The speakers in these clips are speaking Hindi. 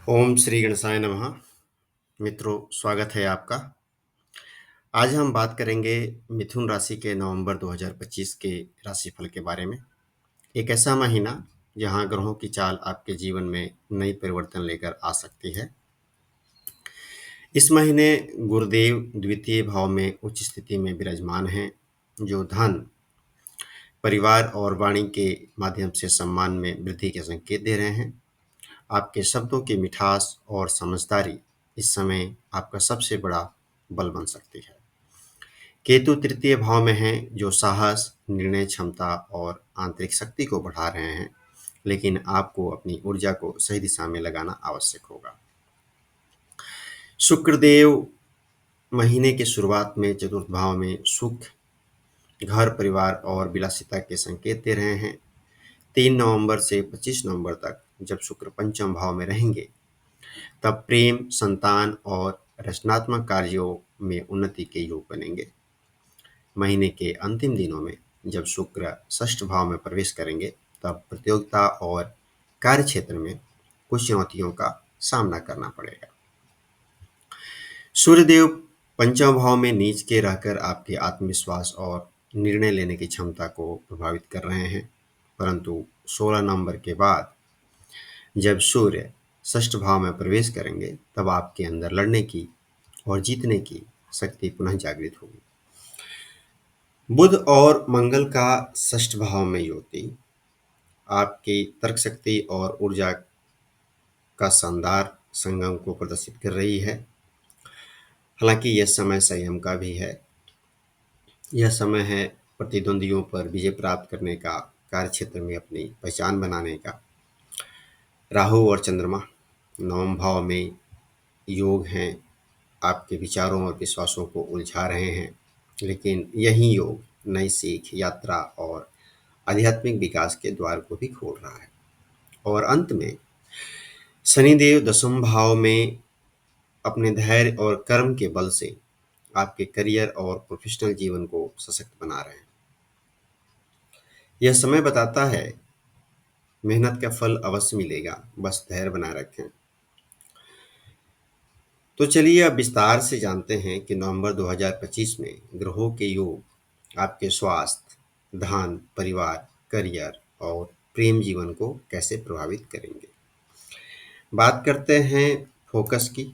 ओम श्री गणेशाय नमः। मित्रों, स्वागत है आपका। आज हम बात करेंगे मिथुन राशि के नवंबर 2025 के राशिफल के बारे में। एक ऐसा महीना जहां ग्रहों की चाल आपके जीवन में नई परिवर्तन लेकर आ सकती है। इस महीने गुरुदेव द्वितीय भाव में उच्च स्थिति में विराजमान हैं, जो धन, परिवार और वाणी के माध्यम से सम्मान में वृद्धि के संकेत दे रहे हैं। आपके शब्दों की मिठास और समझदारी इस समय आपका सबसे बड़ा बल बन सकती है। केतु तृतीय भाव में है, जो साहस, निर्णय क्षमता और आंतरिक शक्ति को बढ़ा रहे हैं, लेकिन आपको अपनी ऊर्जा को सही दिशा में लगाना आवश्यक होगा। शुक्रदेव महीने की शुरुआत में चतुर्थ भाव में सुख, घर परिवार और विलासिता के संकेत दे रहे हैं। 3 नवंबर से 25 नवंबर तक जब शुक्र पंचम भाव में रहेंगे, तब प्रेम, संतान और रचनात्मक कार्यों में उन्नति के योग बनेंगे। महीने के अंतिम दिनों में जब शुक्र षष्ठ भाव में प्रवेश करेंगे, तब प्रतियोगिता और कार्य क्षेत्र में कुछ चुनौतियों का सामना करना पड़ेगा। सूर्यदेव पंचम भाव में नीच के रहकर आपके आत्मविश्वास और निर्णय लेने की क्षमता को प्रभावित कर रहे हैं, परंतु 16 नवंबर के बाद जब सूर्य षष्ठ भाव में प्रवेश करेंगे, तब आपके अंदर लड़ने की और जीतने की शक्ति पुनः जागृत होगी। बुध और मंगल का षष्ठ भाव में युति आपकी तर्क शक्ति और ऊर्जा का शानदार संगम को प्रदर्शित कर रही है। हालांकि यह समय संयम का भी है। यह समय है प्रतिद्वंदियों पर विजय प्राप्त करने का, कार्य क्षेत्र में अपनी पहचान बनाने का। राहु और चंद्रमा नवम भाव में योग हैं, आपके विचारों और विश्वासों को उलझा रहे हैं, लेकिन यही योग नई सीख, यात्रा और आध्यात्मिक विकास के द्वार को भी खोल रहा है। और अंत में शनिदेव दसम भाव में अपने धैर्य और कर्म के बल से आपके करियर और प्रोफेशनल जीवन को सशक्त बना रहे हैं। यह समय बताता है मेहनत का फल अवश्य मिलेगा, बस धैर्य बनाए रखें। तो चलिए अब विस्तार से जानते हैं कि नवंबर 2025 में ग्रहों के योग आपके स्वास्थ्य, धन, परिवार, करियर और प्रेम जीवन को कैसे प्रभावित करेंगे। बात करते हैं फोकस की।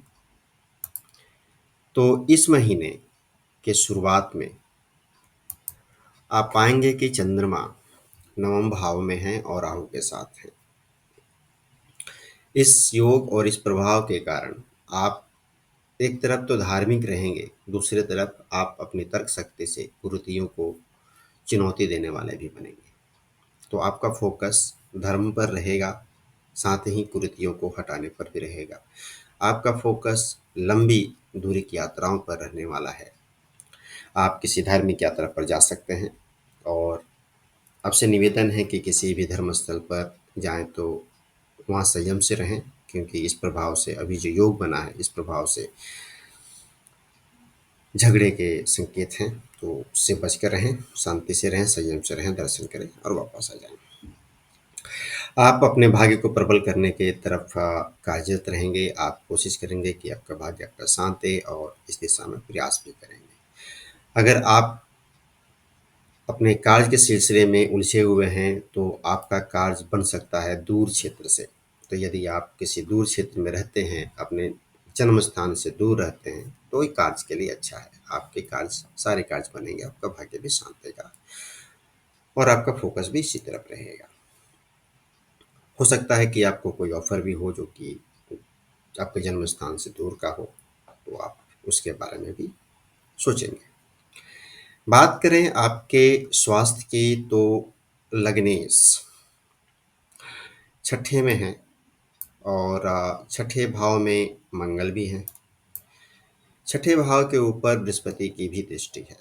तो इस महीने के शुरुआत में आप पाएंगे कि चंद्रमा नवम भाव में है और राहु के साथ है। इस योग और इस प्रभाव के कारण आप एक तरफ तो धार्मिक रहेंगे, दूसरी तरफ आप अपनी तर्क शक्ति से कुरीतियों को चुनौती देने वाले भी बनेंगे। तो आपका फोकस धर्म पर रहेगा, साथ ही कुरीतियों को हटाने पर भी रहेगा। आपका फोकस लंबी दूरी की यात्राओं पर रहने वाला है। आप किसी धार्मिक यात्रा पर जा सकते हैं और आपसे निवेदन है कि किसी भी धर्म स्थल पर जाएं तो वहाँ संयम से रहें, क्योंकि इस प्रभाव से अभी जो योग बना है, इस प्रभाव से झगड़े के संकेत हैं। तो उससे बचकर रहें, शांति से रहें, संयम से रहें, दर्शन करें और वापस आ जाएं। आप अपने भाग्य को प्रबल करने के तरफ कार्यरत रहेंगे। आप कोशिश करेंगे कि आपका भाग्य आपका साथ दे और इस दिशा में प्रयास भी करेंगे। अगर आप अपने कार्य के सिलसिले में उलझे हुए हैं, तो आपका कार्य बन सकता है दूर क्षेत्र से। तो यदि आप किसी दूर क्षेत्र में रहते हैं, अपने जन्म स्थान से दूर रहते हैं, तो ये कार्य के लिए अच्छा है। आपके कार्य, सारे कार्य बनेंगे, आपका भाग्य भी साथ देगा और आपका फोकस भी इसी तरफ रहेगा। हो सकता है कि आपको कोई ऑफर भी हो जो कि आपके जन्म स्थान से दूर का हो, तो आप उसके बारे में भी सोचेंगे। बात करें आपके स्वास्थ्य की, तो लग्नेश छठे में है और छठे भाव में मंगल भी है। छठे भाव के ऊपर बृहस्पति की भी दृष्टि है,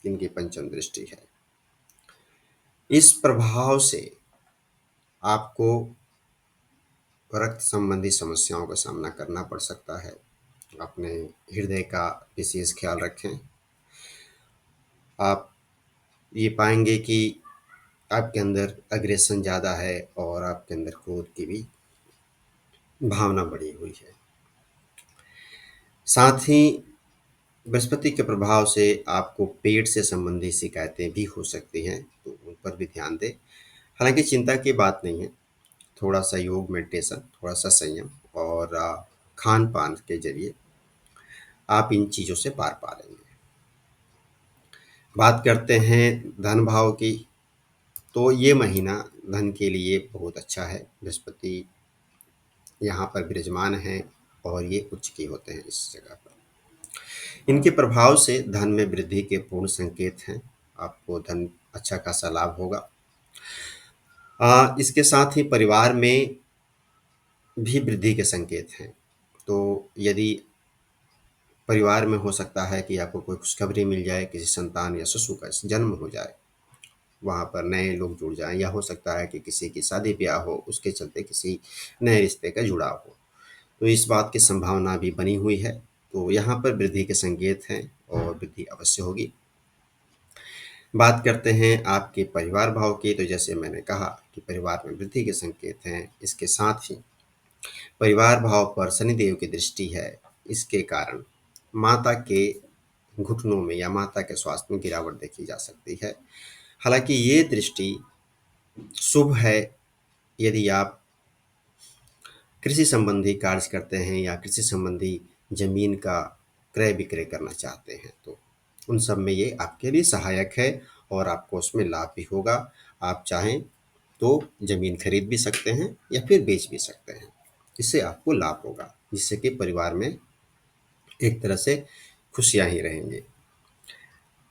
इनकी पंचम दृष्टि है। इस प्रभाव से आपको रक्त संबंधी समस्याओं का सामना करना पड़ सकता है। अपने हृदय का विशेष ख्याल रखें। आप ये पाएंगे कि आपके अंदर अग्रेसन ज़्यादा है और आपके अंदर क्रोध की भी भावना बढ़ी हुई है। साथ ही बृहस्पति के प्रभाव से आपको पेट से संबंधित शिकायतें भी हो सकती हैं, तो उन पर भी ध्यान दें। हालाँकि चिंता की बात नहीं है, थोड़ा-सा योग, मेडिटेशन, थोड़ा-सा संयम और खान-पान के ज़रिए आप इन चीज़ों से पार पा लेंगे। बात करते हैं धन भाव की, तो ये महीना धन के लिए बहुत अच्छा है। बृहस्पति यहाँ पर विराजमान हैं और ये उच्च के होते हैं इस जगह पर। इनके प्रभाव से धन में वृद्धि के पूर्ण संकेत हैं। आपको धन अच्छा खासा लाभ होगा। इसके साथ ही परिवार में भी वृद्धि के संकेत हैं। तो यदि परिवार में हो सकता है कि आपको कोई खुशखबरी मिल जाए, किसी संतान या शिशु का जन्म हो जाए, वहाँ पर नए लोग जुड़ जाएँ, या हो सकता है कि किसी की शादी-ब्याह हो, उसके चलते किसी नए रिश्ते का जुड़ाव हो। तो इस बात की संभावना भी बनी हुई है। तो यहाँ पर वृद्धि के संकेत हैं और वृद्धि अवश्य होगी। बात करते हैं आपके परिवार भाव की, तो जैसे मैंने कहा कि परिवार में वृद्धि के संकेत हैं। इसके साथ ही परिवार भाव पर शनिदेव की दृष्टि है। इसके कारण माता के घुटनों में या माता के स्वास्थ्य में गिरावट देखी जा सकती है। हालाँकि ये दृष्टि शुभ है यदि आप कृषि संबंधी कार्य करते हैं या कृषि संबंधी ज़मीन का क्रय-विक्रय करना चाहते हैं, तो उन सब में ये आपके लिए सहायक है और आपको उसमें लाभ भी होगा। आप चाहें तो ज़मीन खरीद भी सकते हैं या फिर बेच भी सकते हैं। इससे आपको लाभ होगा, जिससे कि परिवार में एक तरह से खुशियाँ ही रहेंगी।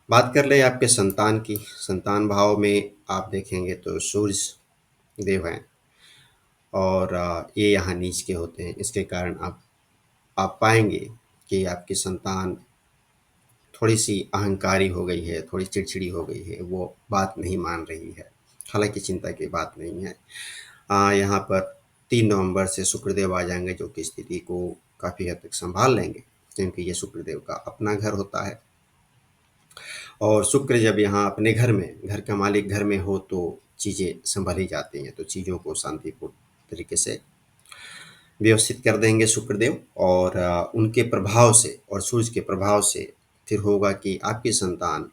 बात कर लें आपके संतान की, संतान भाव में आप देखेंगे तो सूर्य देव हैं और ये यहाँ नीच के होते हैं। इसके कारण आप पाएँगे कि आपकी संतान थोड़ी-सी अहंकारी हो गई है, थोड़ी चिड़चिड़ी हो गई है, वो बात नहीं मान रही है। हालाँकि चिंता की बात नहीं है। यहाँ पर 3 नवंबर से शुक्रदेव आ जाएँगे, जो कि स्थिति को काफ़ी हद तक सँभाल लेंगे, क्योंकि ये शुक्रदेव का अपना घर होता है। और शुक्र जब यहाँ अपने घर में, घर का मालिक घर में हो, तो चीज़ें सँभल ही जाती हैं, तो चीज़ों को शांतिपूर्ण तरीके से व्यवस्थित कर देंगे शुक्रदेव। और उनके प्रभाव से और सूर्य के प्रभाव से फिर होगा कि आपकी संतान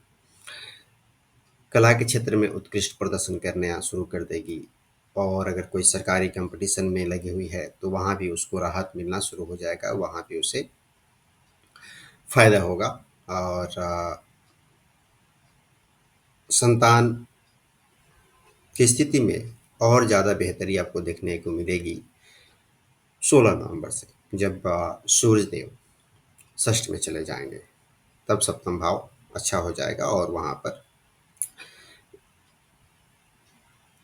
कला के क्षेत्र में उत्कृष्ट प्रदर्शन करना शुरू कर देगी। और अगर कोई सरकारी कंपटीशन में लगी हुई है, तो वहाँ भी उसको राहत मिलना शुरू हो जाएगा, वहाँ भी उसे फ़ायदा होगा। और संतान की स्थिति में और ज़्यादा बेहतरी आपको देखने को मिलेगी 16 नवंबर से, जब सूर्य देव षष्ठ में चले जाएँगे। तब सप्तम भाव अच्छा हो जाएगा और वहाँ पर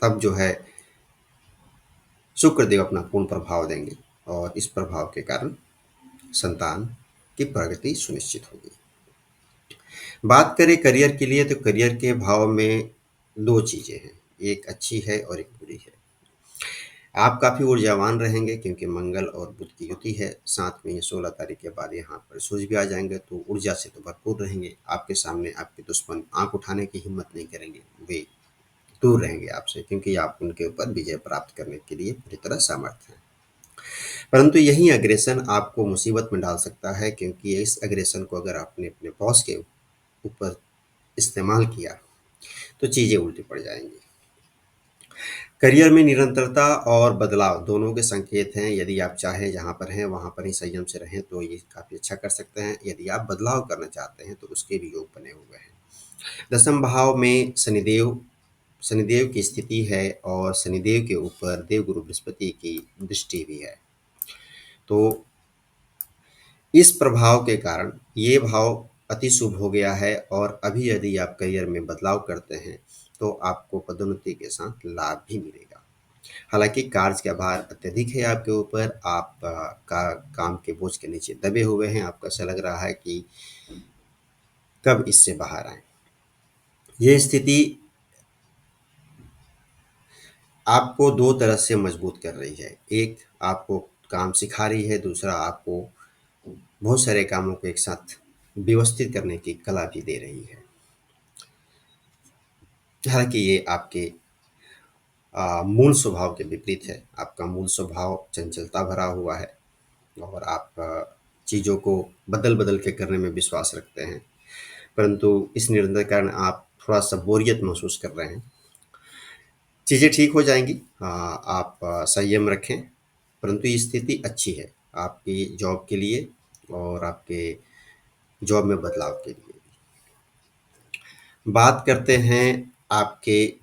तब जो है शुक्रदेव अपना पूर्ण प्रभाव देंगे और इस प्रभाव के कारण संतान की प्रगति सुनिश्चित होगी। बात करें करियर के लिए, तो करियर के भाव में 2 चीज़ें हैं, एक अच्छी है और एक बुरी है। आप काफ़ी ऊर्जावान रहेंगे क्योंकि मंगल और बुध की युति है। साथ में ये 16 तारीख के बाद यहाँ पर सूर्य भी आ जाएँगे, तो ऊर्जा से तो भरपूर रहेंगे। आपके सामने आपके दुश्मन आँख उठाने की हिम्मत नहीं करेंगे, वे दूर रहेंगे आपसे, क्योंकि आप उनके ऊपर विजय प्राप्त करने के लिए पूरी तरह समर्थ हैं। परंतु यही अग्रेसन आपको मुसीबत में डाल सकता है, क्योंकि इस अग्रेसन को अगर आपने अपने बॉस के ऊपर इस्तेमाल किया, तो चीज़ें उल्टी पड़ जाएँगी। करियर में निरंतरता और बदलाव दोनों के संकेत हैं। यदि आप चाहें जहाँ पर हैं, वहाँ पर ही संयम से रहें, तो ये काफ़ी अच्छा कर सकते हैं। यदि आप बदलाव करना चाहते हैं, तो उसके भी योग बने हुए हैं। दसम भाव में शनिदेव शनिदेव की स्थिति है और शनिदेव के ऊपर देवगुरु बृहस्पति की दृष्टि भी है। तो इस प्रभाव के कारण ये भाव अति शुभ हो गया है और अभी यदि आप करियर में बदलाव करते हैं, तो आपको पदोन्नति के साथ लाभ भी मिलेगा। हालाँकि कार्य का भार अत्यधिक है आपके ऊपर, आप का काम के बोझ के नीचे दबे हुए हैं, आपको ऐसा लग रहा है कि कब इससे बाहर आएँ। ये स्थिति आपको 2 तरह से मजबूत कर रही है। एक आपको काम सिखा रही है, दूसरा आपको बहुत सारे कामों को एक साथ व्यवस्थित करने की कला भी दे रही है। हालाँकि ये आपके मूल स्वभाव के विपरीत है। आपका मूल स्वभाव चंचलता भरा हुआ है और आप चीज़ों को बदल-बदल के करने में विश्वास रखते हैं। परंतु इस निर्णय के कारण आप थोड़ा-सा बोरियत महसूस कर रहे हैं। चीज़ें ठीक हो जाएँगी। आप संयम रखें, परंतु ये स्थिति अच्छी है आपकी जॉब के लिए और आपके जॉब में बदलाव के लिए। बात करते हैं आपके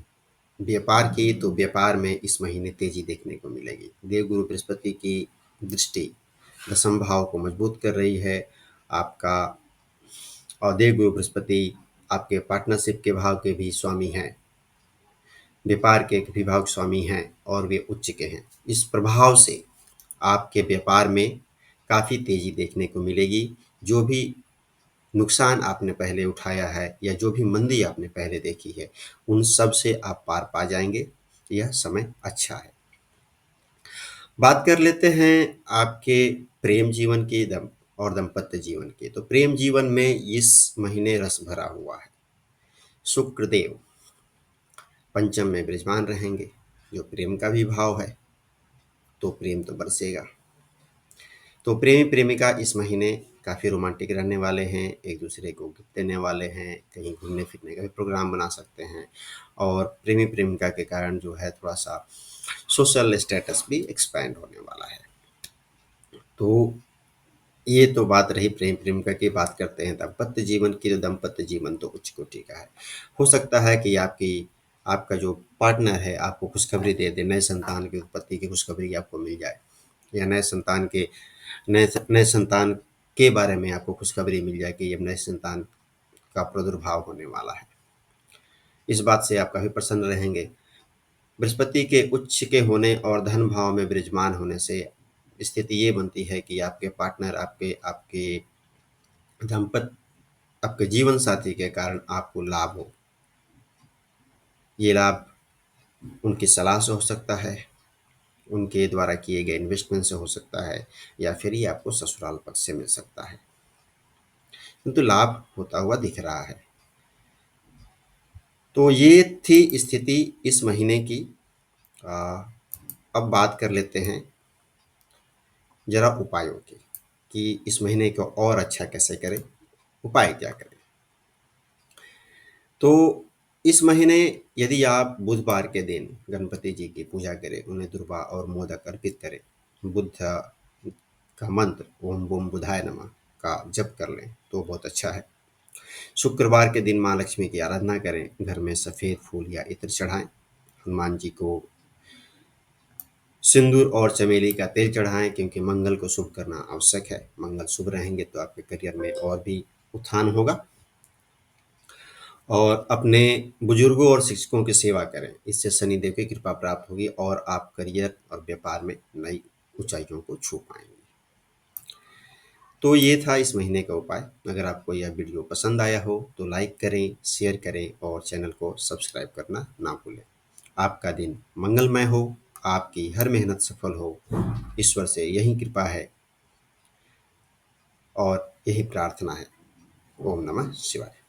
व्यापार की, तो व्यापार में इस महीने तेज़ी देखने को मिलेगी। देवगुरु बृहस्पति की दृष्टि दशम भाव को मजबूत कर रही है। आपका और देवगुरु बृहस्पति आपके पार्टनरशिप के भाव के भी स्वामी हैं, व्यापार के विभाग स्वामी हैं और वे उच्च के हैं। इस प्रभाव से आपके व्यापार में काफ़ी तेज़ी देखने को मिलेगी। जो भी नुकसान आपने पहले उठाया है या जो भी मंदी आपने पहले देखी है, उन सब से आप पार पा जाएँगे। यह समय अच्छा है। बात कर लेते हैं आपके प्रेम जीवन की और दाम्पत्य जीवन की। तो प्रेम जीवन में इस महीने रस भरा हुआ है। शुक्रदेव पंचम में विराजमान रहेंगे, जो प्रेम का भी भाव है, तो प्रेम तो बरसेगा। तो प्रेमी प्रेमिका इस महीने काफ़ी रोमांटिक रहने वाले हैं, एक दूसरे को गिफ्ट देने वाले हैं, कहीं घूमने फिरने का भी प्रोग्राम बना सकते हैं और प्रेमी प्रेमिका के कारण जो है थोड़ा-सा सोशल स्टेटस भी एक्सपैंड होने वाला है। तो ये तो बात रही प्रेम प्रेमिका की। बात करते हैं दाम्पत्य जीवन की। तो दाम्पत्य जीवन तो उच्च कोटि का है। हो सकता है कि आपका जो पार्टनर है आपको खुशखबरी दे दे, नए संतान की उत्पत्ति की खुशखबरी आपको मिल जाए या नए संतान के बारे में आपको खुशखबरी मिल जाए कि अब नए संतान का प्रादुर्भाव होने वाला है। इस बात से आप काफ़ी प्रसन्न रहेंगे। बृहस्पति के उच्च के होने और धन भाव में विराजमान होने से स्थिति ये बनती है कि आपके पार्टनर आपके आपके दाम्पत्य आपके जीवन साथी के कारण आपको लाभ हो। ये लाभ उनकी सलाह से हो सकता है, उनके द्वारा किए गए इन्वेस्टमेंट से हो सकता है या फिर ये आपको ससुराल पक्ष से मिल सकता है, किंतु लाभ होता हुआ दिख रहा है। तो ये थी स्थिति इस महीने की। आ, अब बात कर लेते हैं जरा उपायों की कि इस महीने को और अच्छा कैसे करें, उपाय क्या करें। तो इस महीने यदि आप बुधवार के दिन गणपति जी की पूजा करें, उन्हें दुर्वा और मोदक अर्पित करें, बुद्ध का मंत्र ओम बूम बुधाय नमः का जप कर लें तो बहुत अच्छा है। शुक्रवार के दिन माँ लक्ष्मी की आराधना करें, घर में सफ़ेद फूल या इत्र चढ़ाएं, हनुमान जी को सिंदूर और चमेली का तेल चढ़ाएं, क्योंकि मंगल को शुभ करना आवश्यक है। मंगल शुभ रहेंगे तो आपके करियर में और भी उत्थान होगा। और अपने बुजुर्गों और शिक्षकों की सेवा करें, इससे शनिदेव की कृपा प्राप्त होगी और आप करियर और व्यापार में नई ऊंचाइयों को छू पाएंगे। तो ये था इस महीने का उपाय। अगर आपको यह वीडियो पसंद आया हो तो लाइक करें, शेयर करें और चैनल को सब्सक्राइब करना ना भूलें। आपका दिन मंगलमय हो, आपकी हर मेहनत सफल हो, ईश्वर से यही कृपा है और यही प्रार्थना है। ओम नमः शिवाय।